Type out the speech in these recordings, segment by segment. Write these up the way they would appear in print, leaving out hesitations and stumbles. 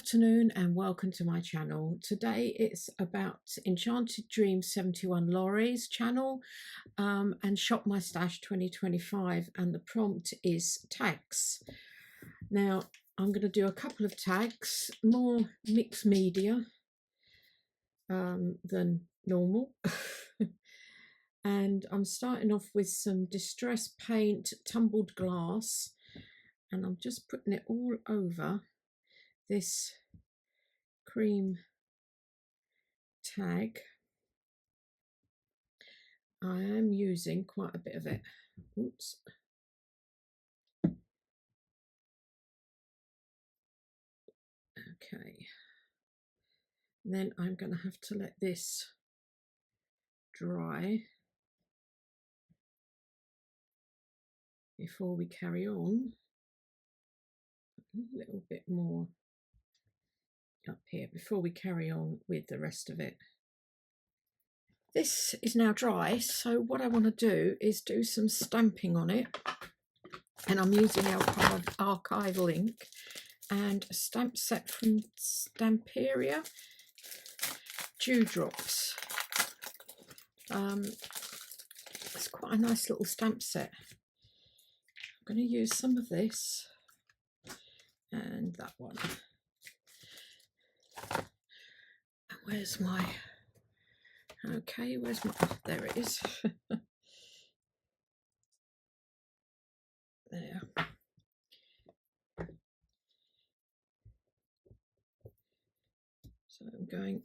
afternoon and welcome to my channel. Today it's about Enchanted Dreams 71 Lorie's channel and Shop My Stash 2025, and the prompt is tags. Now I'm going to do a couple of tags, more mixed media than normal. And I'm starting off with some distress paint, tumbled glass, and I'm just putting it all over this cream tag. I am using quite a bit of it. Oops. Okay. Then I'm going to have to let this dry before we carry on. A little bit more up here before we carry on with the rest of it. This is now dry, so what I want to do is do some stamping on it, and I'm using archival ink and a stamp set from Stamperia, Dewdrops. It's quite a nice little stamp set. I'm going to use some of this and that one. Where's my, where's my, there it is. There. So I'm going,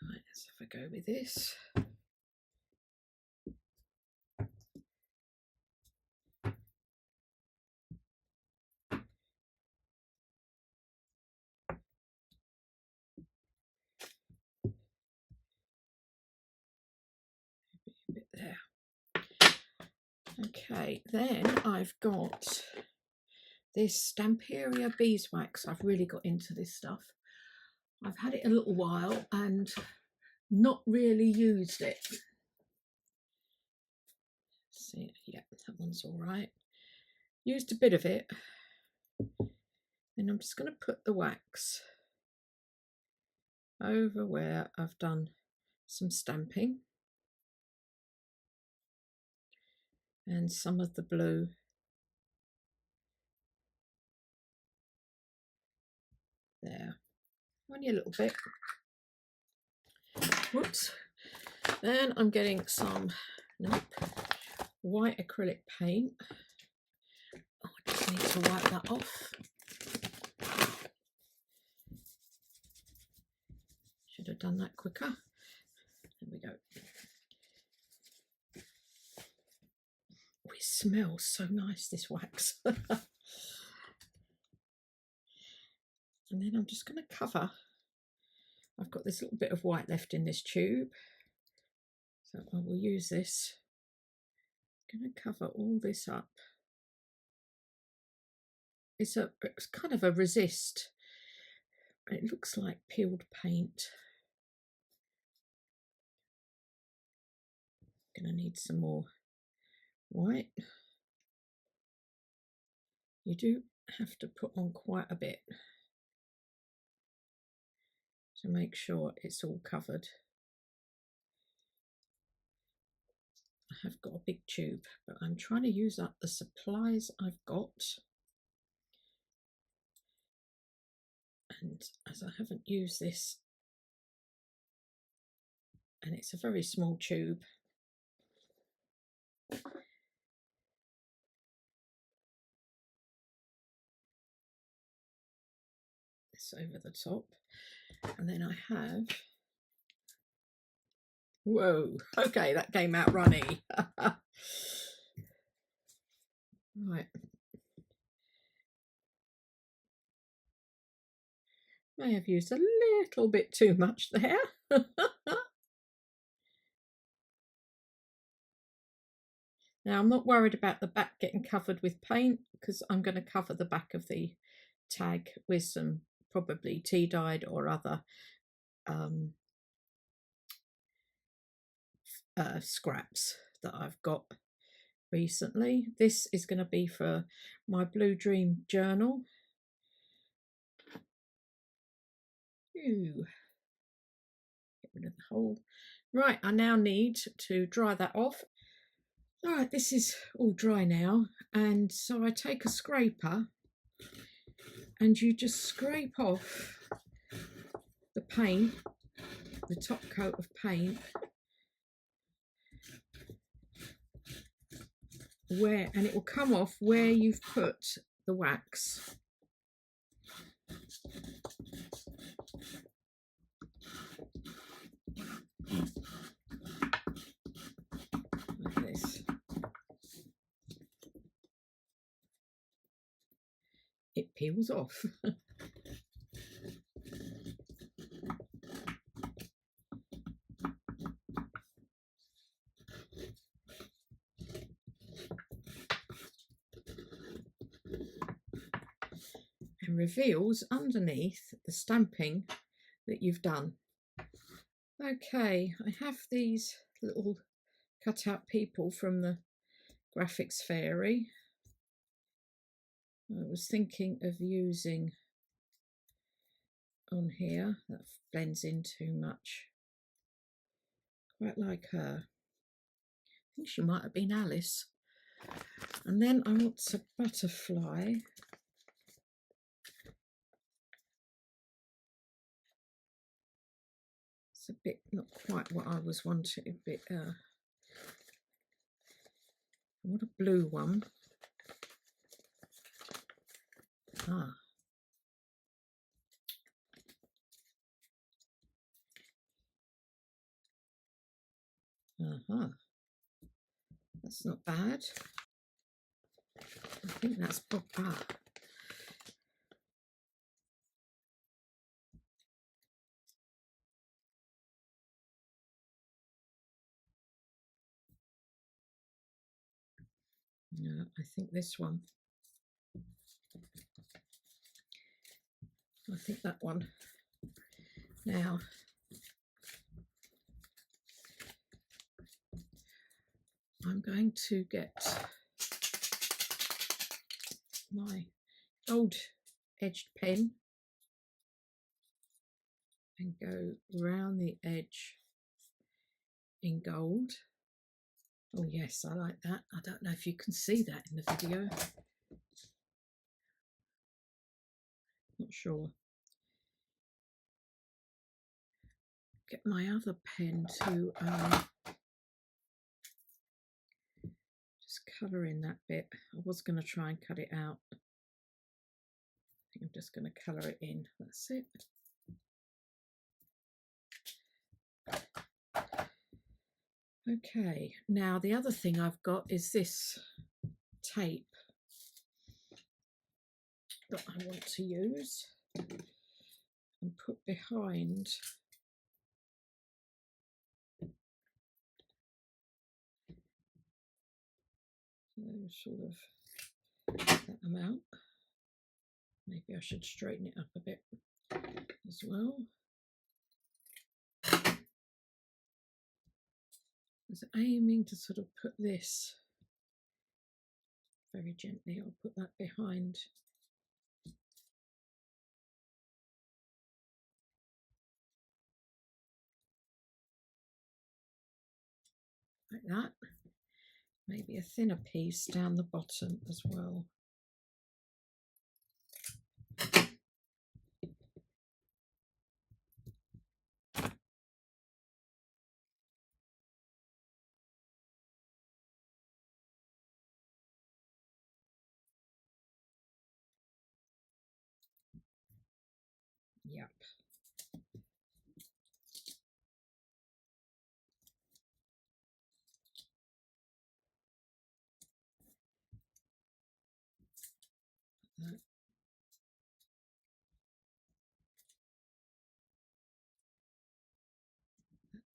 right, let's have a go with this. A bit there. Okay, then I've got this Stamperia beeswax. I've really got into this stuff. I've had it a little while and not really used it. See, yeah, that one's all right. Used a bit of it. And I'm just going to put the wax over where I've done some stamping. And some of the blue there. Only a little bit. Whoops. Then I'm getting some white acrylic paint. Oh, I just need to wipe that off. Should have done that quicker. There we go. Oh, it smells so nice, this wax. And then I'm just going to cover. I've got this little bit of white left in this tube, so I will use this. I'm going to cover all this up. It's kind of a resist. It looks like peeled paint. Going to need some more white. You do have to put on quite a bit to make sure it's all covered. I have got a big tube, but I'm trying to use up the supplies I've got. And as I haven't used this, and it's a very small tube, this over the top. And then I have, whoa, okay, that came out runny. Right. May have used a little bit too much there. Now I'm not worried about the back getting covered with paint because I'm going to cover the back of the tag with some probably tea dyed or other scraps that I've got recently. This is going to be for my Blue Dream journal. Ooh. Get rid of the hole. Right, I now need to dry that off. All right, this is all dry now, and so I take a scraper and you just scrape off the paint, the top coat of paint, and it will come off where you've put the wax. Like this. It peels off. And reveals underneath the stamping that you've done. Okay, I have these little cut out people from the Graphics Fairy. I was thinking of using on here. That blends in too much. Quite like her. I think she might have been Alice. And then I want a butterfly. It's a bit not quite what I was wanting. A bit. I want a blue one. Ah. That's not bad. I think that's proper. No, I think this one. I think that one. Now, I'm going to get my gold edged pen and go round the edge in gold. Oh yes, I like that. I don't know if you can see that in the video. Not sure. Get my other pen to just colour in that bit. I was going to try and cut it out. I think I'm just going to colour it in. That's it. Okay, now the other thing I've got is this tape that I want to use and put behind sort of that amount. Maybe I should straighten it up a bit as well. I was aiming to sort of put this very gently. I'll put that behind. Like that. Maybe a thinner piece down the bottom as well. Yep. That.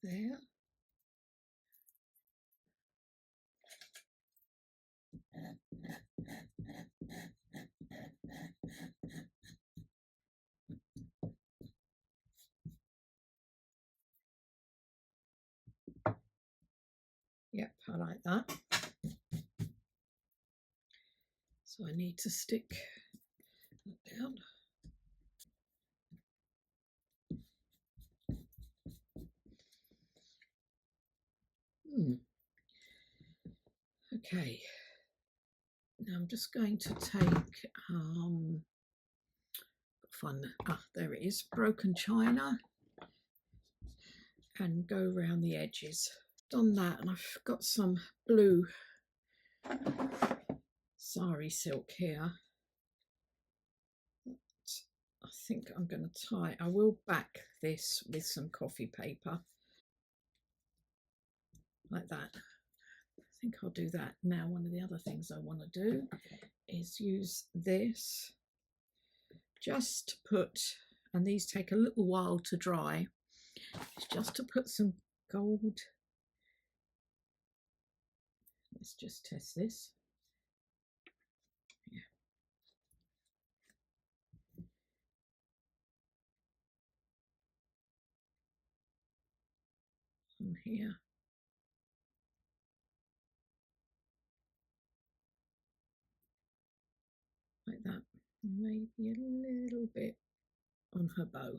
There. Yep, I like that. So I need to stick that down. Okay. Now I'm just going to take there it is, broken china, and go around the edges. Done that, and I've got some blue sari silk here. I think I'm going to tie. I will back this with some coffee paper like that. I think I'll do that. Now, one of the other things I want to do is use this just to put, and these take a little while to dry, it's just to put some gold. Let's just test this. Yeah. On here. Like that. Maybe a little bit on her bow.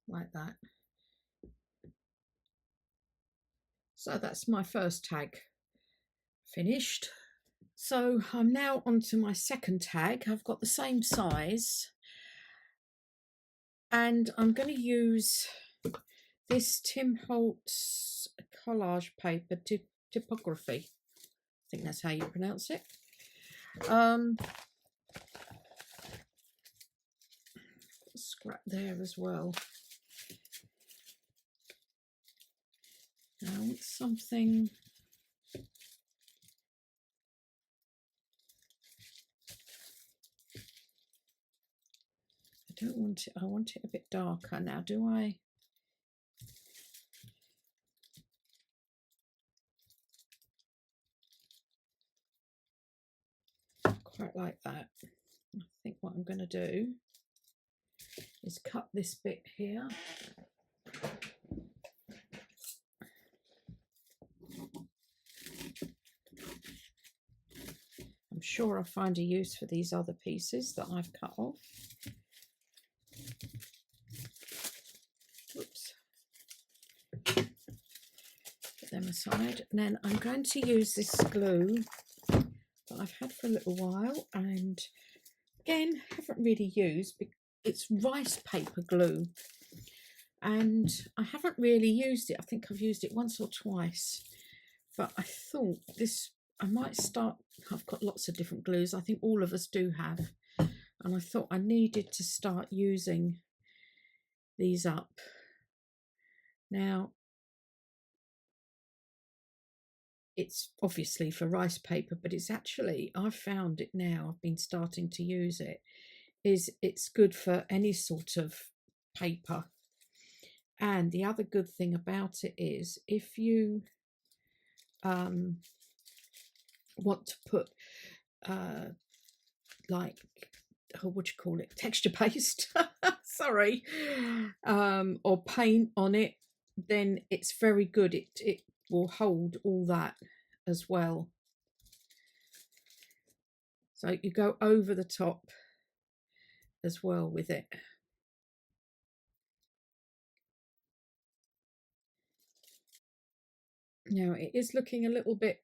Like that. So that's my first tag finished. So I'm now onto my second tag. I've got the same size, and I'm going to use this Tim Holtz collage paper typography. I think that's how you pronounce it. Scrap there as well. Now I want something. I don't want it. I want it a bit darker now. Do I? Quite like that. I think what I'm going to do is cut this bit here. I'm sure I'll find a use for these other pieces that I've cut off. Oops. Put them aside. And then I'm going to use this glue that I've had for a little while, and again, haven't really used. It's rice paper glue, and I haven't really used it. I think I've used it once or twice, but I thought I might start. I've got lots of different glues. I think all of us do have, and I thought I needed to start using these up. Now, it's obviously for rice paper, but it's actually, I've found it now, I've been starting to use it, it's good for any sort of paper. And the other good thing about it is if you want to put like, what do you call it, texture paste, sorry, or paint on it, then it's very good. It will hold all that as well. So you go over the top as well with it. Now it is looking a little bit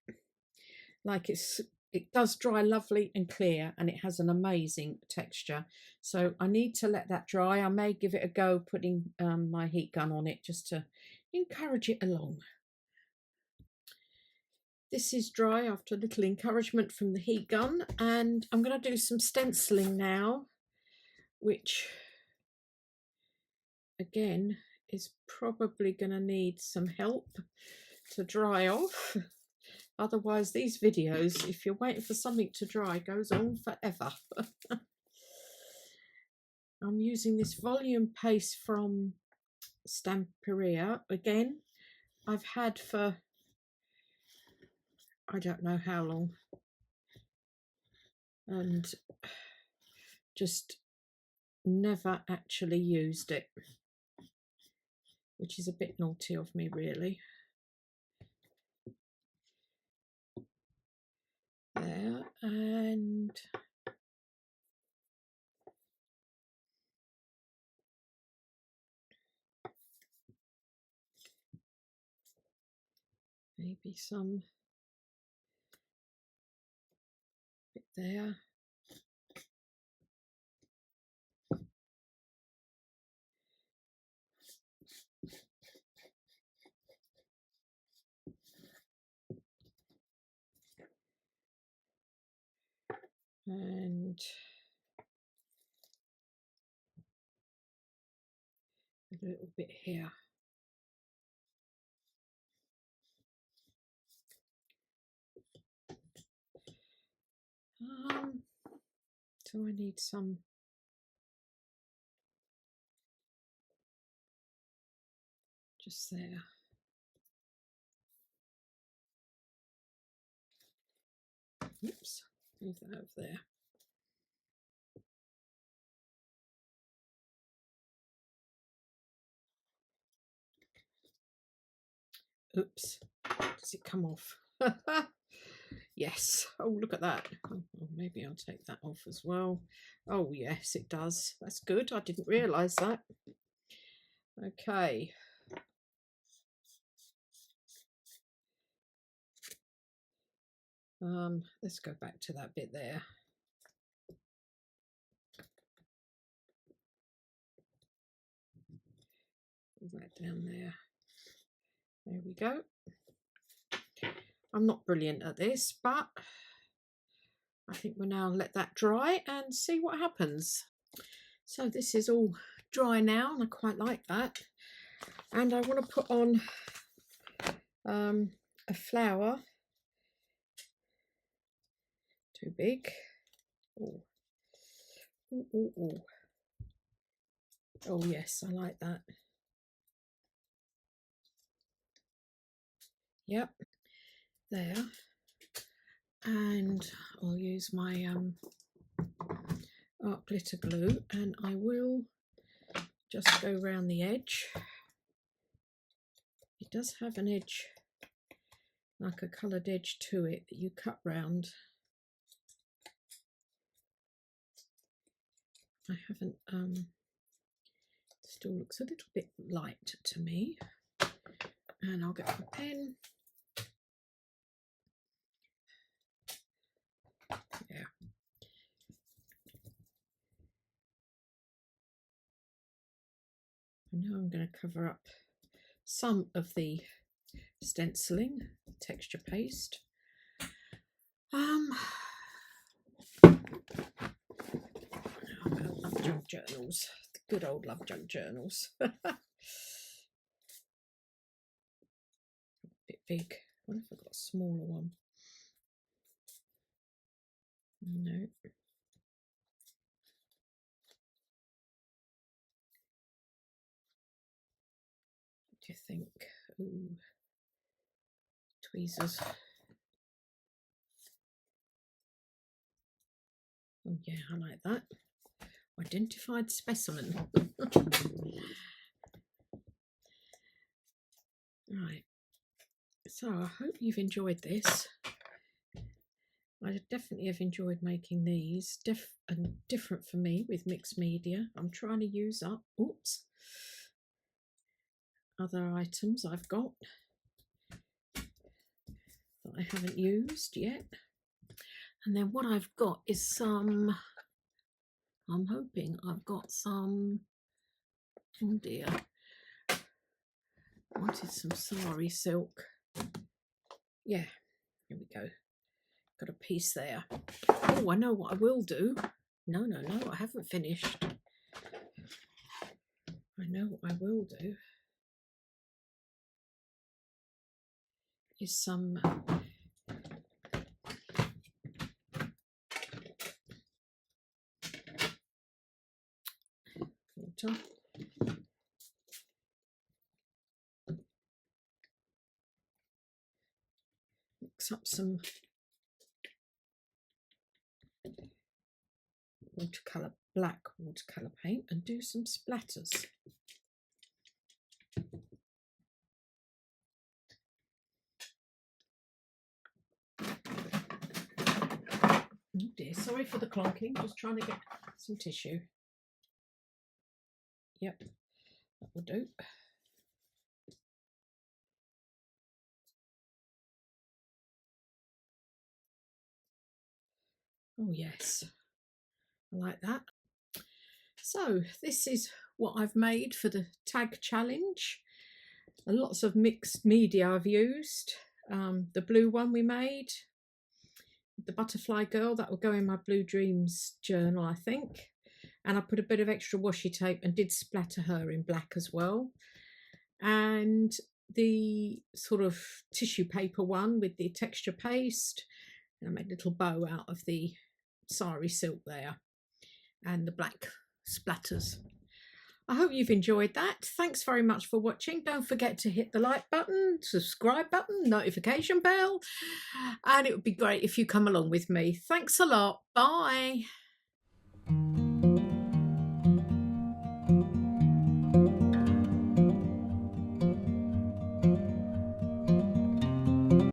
like it does dry lovely and clear, and it has an amazing texture. So I need to let that dry. I may give it a go putting my heat gun on it just to encourage it along. This is dry after a little encouragement from the heat gun, and I'm going to do some stenciling now, which again is probably going to need some help to dry off. Otherwise, these videos, if you're waiting for something to dry, goes on forever. I'm using this volume paste from Stamperia. Again, I've had for I don't know how long, and just never actually used it, which is a bit naughty of me, really. there, and maybe some bit there. And a little bit here. So I need some just there. Oops, move that over there. Oops, does it come off? Yes. Oh, look at that. Oh, maybe I'll take that off as well. Oh, yes, it does. That's good. I didn't realise that. Okay. Let's go back to that bit there. Pull that down there. There we go. I'm not brilliant at this, but I think we'll now let that dry and see what happens. So this is all dry now, and I quite like that. And I want to put on a flower. Too big. Oh. Ooh, ooh, ooh. Oh yes, I like that. Yep, there. And I'll use my art glitter glue, and I will just go around the edge. It does have an edge, like a coloured edge to it, that you cut round. I haven't, still looks a little bit light to me. And I'll get my pen. Yeah. And now I'm going to cover up some of the stenciling texture paste. Love junk journals, the good old love junk journals. Bit big. I wonder if I've got a smaller one. No. What do you think? Ooh, tweezers. Oh yeah, I like that. Identified specimen. Right. So I hope you've enjoyed this. I definitely have enjoyed making these. Different for me with mixed media. I'm trying to use up, other items I've got that I haven't used yet. And then what I've got is some, I'm hoping I've got some, oh dear, I wanted some sari silk. Yeah, here we go. Got a piece there. Oh, I know what I will do. No, I haven't finished. I know what I will do. Is some water. Mix up some watercolour, black watercolour paint, and do some splatters. dear, sorry for the clonking, just trying to get some tissue. Yep, that will do. Oh yes, I like that. So this is what I've made for the tag challenge. Lots of mixed media I've used. The blue one we made, the butterfly girl, that will go in my Blue Dreams journal, I think. And I put a bit of extra washi tape and did splatter her in black as well. And the sort of tissue paper one with the texture paste. And I made a little bow out of the sari silk there and the black splatters. I hope you've enjoyed that. Thanks very much for watching. Don't forget to hit the like button, subscribe button, notification bell, and it would be great if you come along with me. Thanks a lot. Bye.